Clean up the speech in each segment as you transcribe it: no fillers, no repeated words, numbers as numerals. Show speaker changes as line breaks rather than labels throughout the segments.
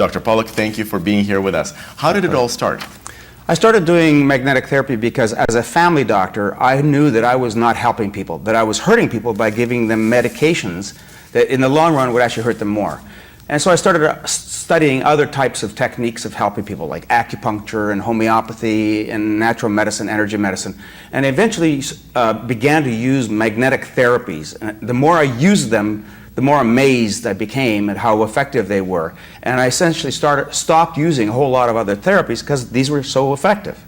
Dr. Pollock, thank you for being here with us. How did it all start?
I started doing magnetic therapy because as a family doctor, I knew that I was not helping people, that I was hurting people by giving them medications that in the long run would actually hurt them more. And so I started studying other types of techniques of helping people, like acupuncture and homeopathy and natural medicine, energy medicine, and eventually began to use magnetic therapies. And the more I used them, the more amazed I became at how effective they were. And I essentially stopped using a whole lot of other therapies because these were so effective.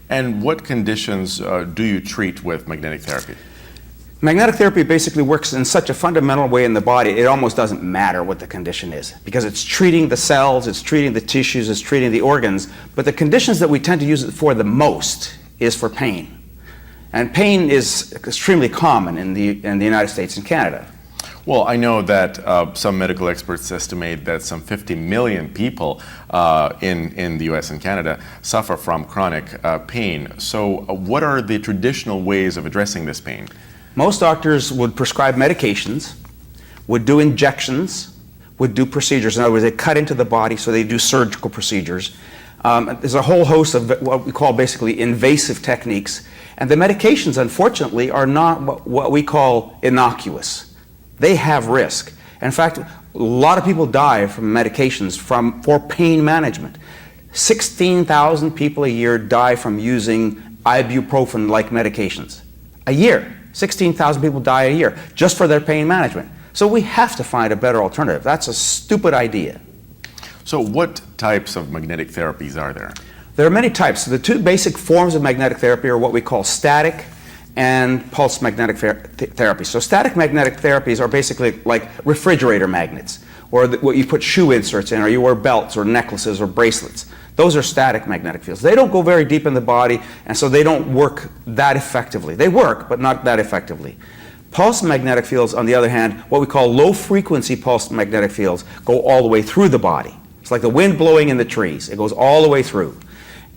And what conditions do you treat with magnetic therapy?
Magnetic therapy basically works in such a fundamental way in the body, it almost doesn't matter what the condition is, because it's treating the cells, it's treating the tissues, it's treating the organs, but the conditions that we tend to use it for the most is for pain. And pain is extremely common in the United States and Canada.
Well, I know that some medical experts estimate that some 50 million people in the US and Canada suffer from chronic pain. So what are the traditional ways of addressing this pain?
Most doctors would prescribe medications, would do injections, would do procedures. In other words, they cut into the body, so they do surgical procedures. There's a whole host of what we call basically invasive techniques. And the medications, unfortunately, are not what we call innocuous. They have risk. In fact, a lot of people die from medications for pain management. 16,000 people a year die from using ibuprofen-like medications. A year. 16,000 people die a year just for their pain management. So we have to find a better alternative. That's a stupid idea.
So what types of magnetic therapies are there?
There are many types. The two basic forms of magnetic therapy are what we call static and pulse magnetic therapy. So static magnetic therapies are basically like refrigerator magnets, or what you put shoe inserts in, or you wear belts or necklaces or bracelets. Those are static magnetic fields. They don't go very deep in the body, and so they don't work that effectively. They work, but not that effectively. Pulse magnetic fields, on the other hand, what we call low-frequency pulse magnetic fields, go all the way through the body. It's like the wind blowing in the trees. It goes all the way through.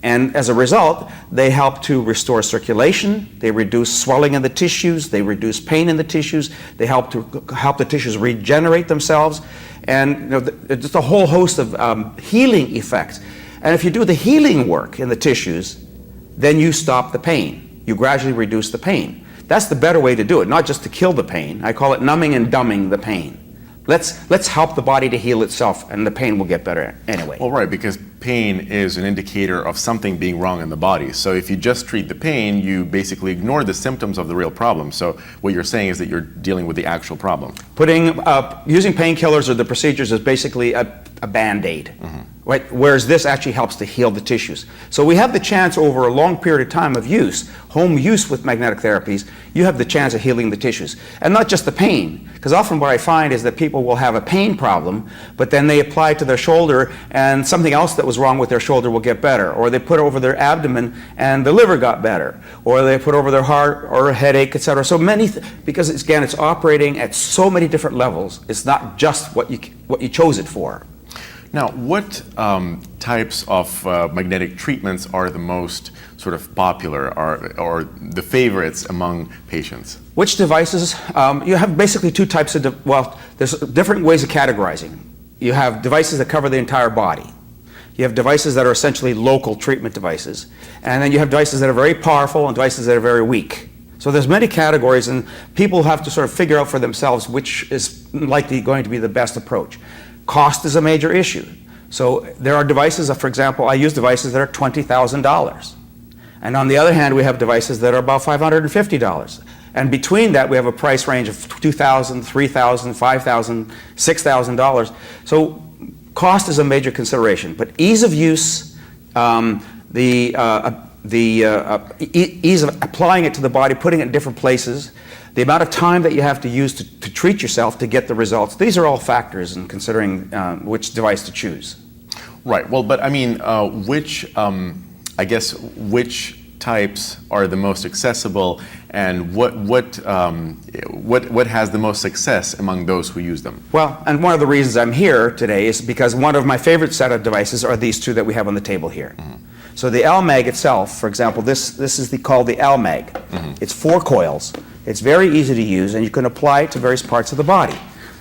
And as a result, they help to restore circulation, they reduce swelling in the tissues, they reduce pain in the tissues, they help the tissues regenerate themselves, and just a whole host of healing effects. And if you do the healing work in the tissues, then you stop the pain. You gradually reduce the pain. That's the better way to do it, not just to kill the pain. I call it numbing and dumbing the pain. Let's help the body to heal itself, and the pain will get better anyway.
Well, right, because pain is an indicator of something being wrong in the body. So if you just treat the pain, you basically ignore the symptoms of the real problem. So what you're saying is that you're dealing with the actual problem.
Using painkillers or the procedures is basically a Band-Aid. Mm-hmm. Right? Whereas this actually helps to heal the tissues. So we have the chance over a long period of time of use, home use with magnetic therapies, you have the chance of healing the tissues. And not just the pain, because often what I find is that people will have a pain problem, but then they apply it to their shoulder and something else that was wrong with their shoulder will get better. Or they put it over their abdomen and the liver got better. Or they put it over their heart or a headache, etc. So many, because again, it's operating at so many different levels. It's not just what you chose it for.
Now, what types of magnetic treatments are the most sort of popular or the favorites among patients?
Which devices? You have basically two types of, there's different ways of categorizing. You have devices that cover the entire body. You have devices that are essentially local treatment devices. And then you have devices that are very powerful and devices that are very weak. So there's many categories, and people have to sort of figure out for themselves which is likely going to be the best approach. Cost is a major issue. So there are devices, for example, I use devices that are $20,000. And on the other hand, we have devices that are about $550. And between that, we have a price range of $2,000, $3,000, $5,000, $6,000. So cost is a major consideration. But ease of use, ease of applying it to the body, putting it in different places, the amount of time that you have to use to treat yourself to get the results, these are all factors in considering which device to choose.
Right. Well, but I mean, which types are the most accessible, and what has the most success among those who use them?
Well, and one of the reasons I'm here today is because one of my favorite set of devices are these two that we have on the table here. Mm-hmm. So the LMAG itself, for example, this is called the LMAG. Mm-hmm. It's 4 coils. It's very easy to use, and you can apply it to various parts of the body.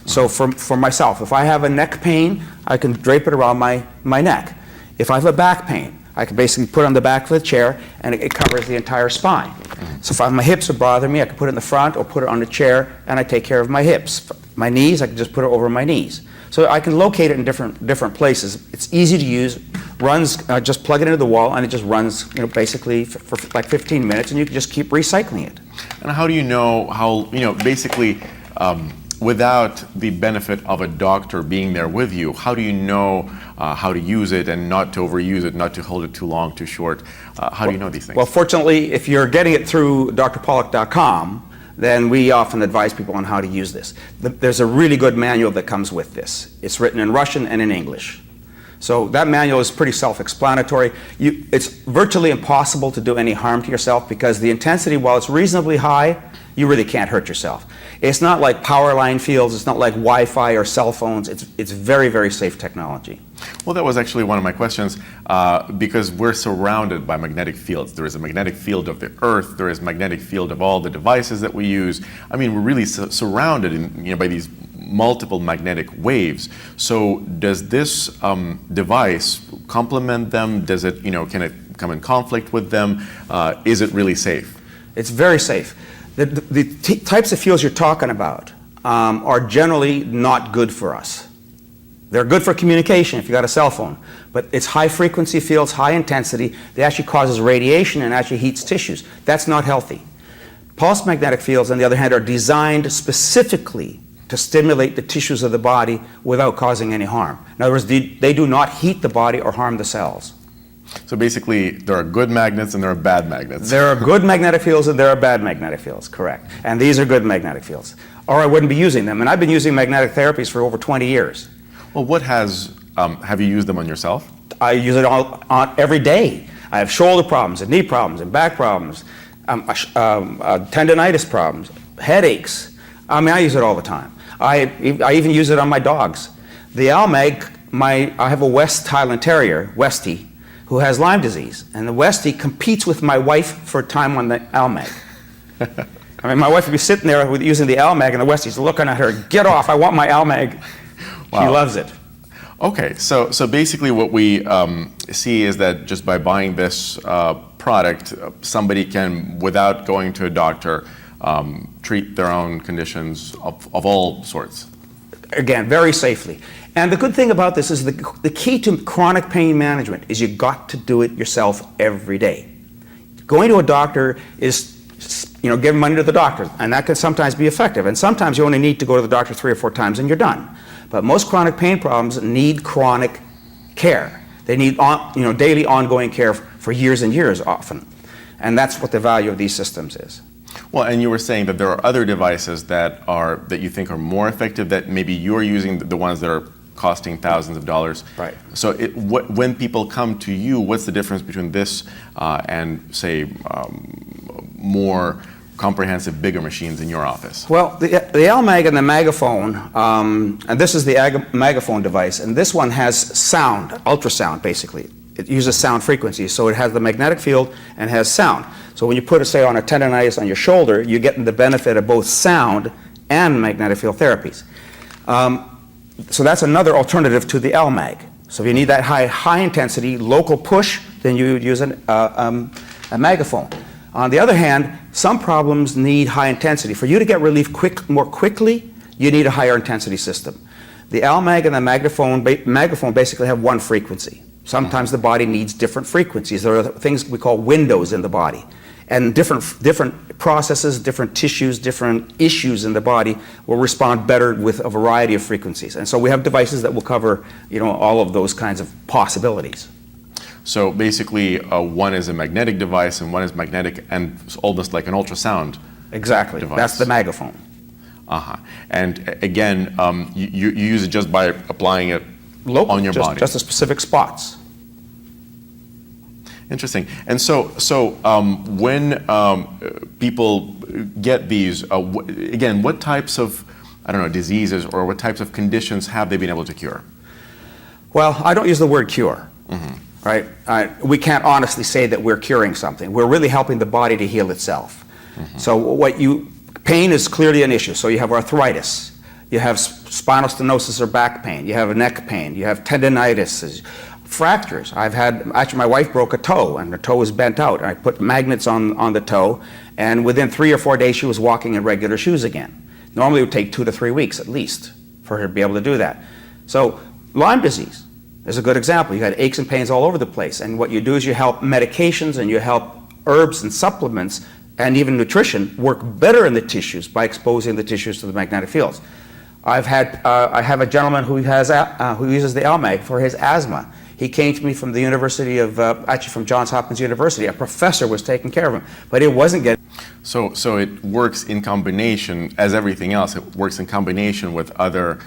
So for myself, if I have a neck pain, I can drape it around my neck. If I have a back pain, I can basically put it on the back of the chair, and it covers the entire spine. So if my hips are bothering me, I can put it in the front or put it on the chair, and I take care of my hips. My knees, I can just put it over my knees. So I can locate it in different places. It's easy to use. Runs, just plug it into the wall, and it just runs, basically for like 15 minutes, and you can just keep recycling it.
And how do you know how, basically, without the benefit of a doctor being there with you, how do you know how to use it and not to overuse it, not to hold it too long, too short? How do you know these things?
Well, fortunately, if you're getting it through drpollock.com, then we often advise people on how to use this. There's a really good manual that comes with this. It's written in Russian and in English. So that manual is pretty self-explanatory. It's virtually impossible to do any harm to yourself because the intensity, while it's reasonably high, you really can't hurt yourself. It's not like power line fields, it's not like Wi-Fi or cell phones. It's very, very safe technology.
Well, that was actually one of my questions because we're surrounded by magnetic fields. There is a magnetic field of the Earth, there is a magnetic field of all the devices that we use. I mean, we're really surrounded by these multiple magnetic waves. So does this device complement them? Does it, can it come in conflict with them? Is it really safe?
It's very safe. The types of fields you're talking about are generally not good for us. They're good for communication if you got a cell phone, but it's high frequency fields, high intensity. They actually causes radiation and actually heats tissues. That's not healthy. Pulse magnetic fields, on the other hand, are designed specifically to stimulate the tissues of the body without causing any harm. In other words, they do not heat the body or harm the cells.
So basically, there are good magnets and there are bad magnets.
There are good magnetic fields and there are bad magnetic fields, correct. And these are good magnetic fields. Or I wouldn't be using them. And I've been using magnetic therapies for over 20 years.
Well, have you used them on yourself?
I use it every day. I have shoulder problems and knee problems and back problems, tendonitis problems, headaches. I mean, I use it all the time. I even use it on my dogs. The Almag, I have a West Highland Terrier, Westie, who has Lyme disease. And the Westie competes with my wife for time on the Almag. I mean, my wife would be sitting there using the Almag, and the Westie's looking at her, get off, I want my Almag. Wow. She loves it.
Okay, so basically what we see is that just by buying this product, somebody can, without going to a doctor, treat their own conditions of all sorts.
Again, very safely. And the good thing about this is the key to chronic pain management is you got to do it yourself every day. Going to a doctor is, giving money to the doctor, and that can sometimes be effective. And sometimes you only need to go to the doctor 3 or 4 times and you're done. But most chronic pain problems need chronic care. They need daily ongoing care for years and years often. And that's what the value of these systems is.
Well, and you were saying that there are other devices that you think are more effective, that maybe you're using the ones that are costing thousands of dollars.
Right.
So when people come to you, what's the difference between this and, say, more comprehensive, bigger machines in your office?
Well, the Almag and the Magaphone, and this is the Magaphone device, and this one has sound, ultrasound basically. It uses sound frequencies, so it has the magnetic field and has sound. So when you put it, say, on a tendonitis on your shoulder, you're getting the benefit of both sound and magnetic field therapies. So that's another alternative to the Almag. So if you need that high intensity, local push, then you would use a Magaphone. On the other hand, some problems need high intensity. For you to get relief more quickly, you need a higher intensity system. The Almag and the Magaphone basically have one frequency. Sometimes the body needs different frequencies. There are things we call windows in the body. And different processes, different tissues, different issues in the body will respond better with a variety of frequencies. And so we have devices that will cover, all of those kinds of possibilities.
So basically, one is a magnetic device and one is magnetic and almost like an ultrasound.
Exactly.
Device.
That's the Magaphone.
And again, you use it just by applying it on your body.
Just the specific spots.
Interesting. And so when people get these, again, what types of, diseases or what types of conditions have they been able to cure?
Well, I don't use the word cure. Right? We can't honestly say that we're curing something. We're really helping the body to heal itself. So pain is clearly an issue. So you have arthritis, You have spinal stenosis or back pain. You have a neck pain. You have tendinitis, fractures. Actually, my wife broke a toe, and the toe was bent out. I put magnets on the toe, and within 3 or 4 days, she was walking in regular shoes again. Normally, it would take 2 to 3 weeks at least for her to be able to do that. So, Lyme disease is a good example. You had aches and pains all over the place, and what you do is you help medications and you help herbs and supplements and even nutrition work better in the tissues by exposing the tissues to the magnetic fields. I have a gentleman who uses the LMAG for his asthma. He came to me from the University of, actually from Johns Hopkins University. A professor was taking care of him, but it wasn't getting.
So it works in combination, as everything else, it works in combination with other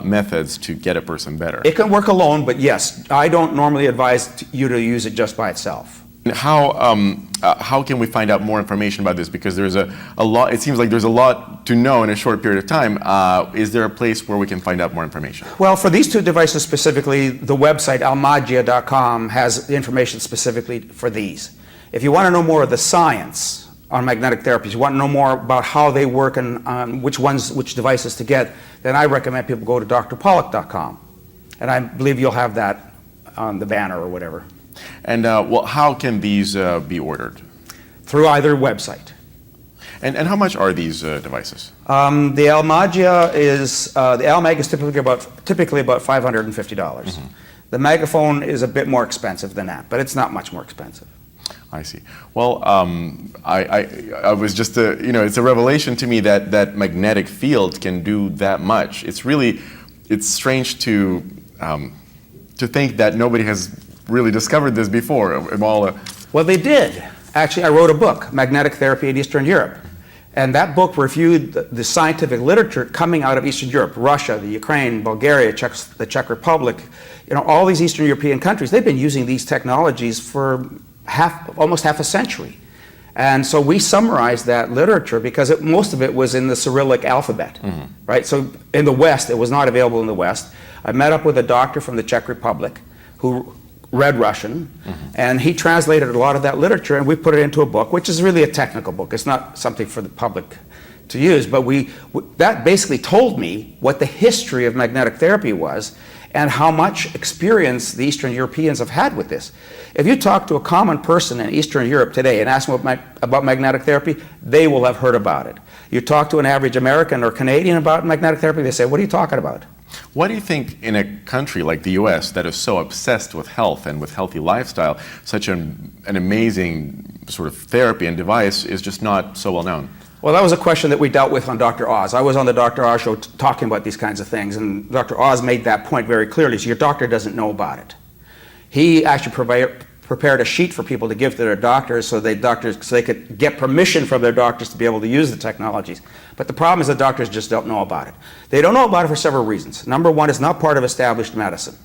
methods to get a person better.
It can work alone, but yes, I don't normally advise you to use it just by itself.
How can we find out more information about this? Because there's a lot, it seems like there's a lot to know in a short period of time. Is there a place where we can find out more information?
Well, for these two devices specifically, the website almagia.com has information specifically for these. If you want to know more of the science on magnetic therapies, you want to know more about how they work and which devices to get, then I recommend people go to drpollock.com. And I believe you'll have that on the banner or whatever.
And well, how can these be ordered?
Through either website.
And how much are these devices?
The Almagia is the LMAG is typically about $550. Mm-hmm. The Megaphone is a bit more expensive than that, but it's not much more expensive.
I see. Well, I was just it's a revelation to me that magnetic field can do that much. It's strange to think that nobody has really discovered this before.
Well, they did. Actually, I wrote a book, Magnetic Therapy in Eastern Europe. And that book reviewed the scientific literature coming out of Eastern Europe, Russia, the Ukraine, Bulgaria, the Czech Republic, all these Eastern European countries. They've been using these technologies for almost half a century. And so we summarized that literature because most of it was in the Cyrillic alphabet, mm-hmm. right? So in the West, it was not available in the West. I met up with a doctor from the Czech Republic who read Russian, mm-hmm. and he translated a lot of that literature, and we put it into a book, which is really a technical book. It's not something for the public to use, but that basically told me what the history of magnetic therapy was and how much experience the Eastern Europeans have had with this. If you talk to a common person in Eastern Europe today and ask them about magnetic therapy, they will have heard about it. You talk to an average American or Canadian about magnetic therapy, they say, "What are you talking about?"
Why do you think in a country like the US that is so obsessed with health and with healthy lifestyle, such an amazing sort of therapy and device is just not so well known?
Well, that was a question that we dealt with on Dr. Oz. I was on the Dr. Oz show talking about these kinds of things, and Dr. Oz made that point very clearly. So your doctor doesn't know about it. He actually prepared a sheet for people to give to their doctors so they could get permission from their doctors to be able to use the technologies. But the problem is the doctors just don't know about it. They don't know about it for several reasons. Number one, it's not part of established medicine.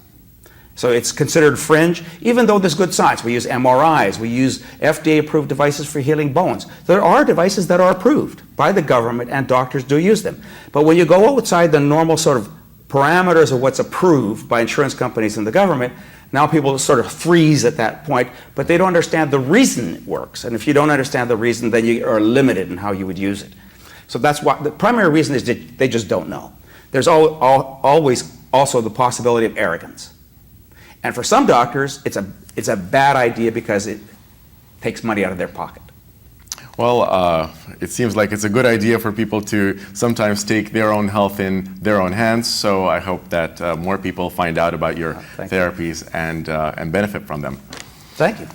So it's considered fringe, even though there's good science. We use MRIs, we use FDA-approved devices for healing bones. There are devices that are approved by the government, and doctors do use them. But when you go outside the normal sort of parameters of what's approved by insurance companies and the government, now people sort of freeze at that point, but they don't understand the reason it works. And if you don't understand the reason, then you are limited in how you would use it. So that's why the primary reason is that they just don't know. There's always also the possibility of arrogance. And for some doctors, it's a bad idea because it takes money out of their pocket.
Well, it seems like it's a good idea for people to sometimes take their own health in their own hands. So I hope that more people find out about your therapies and benefit from them.
Thank you.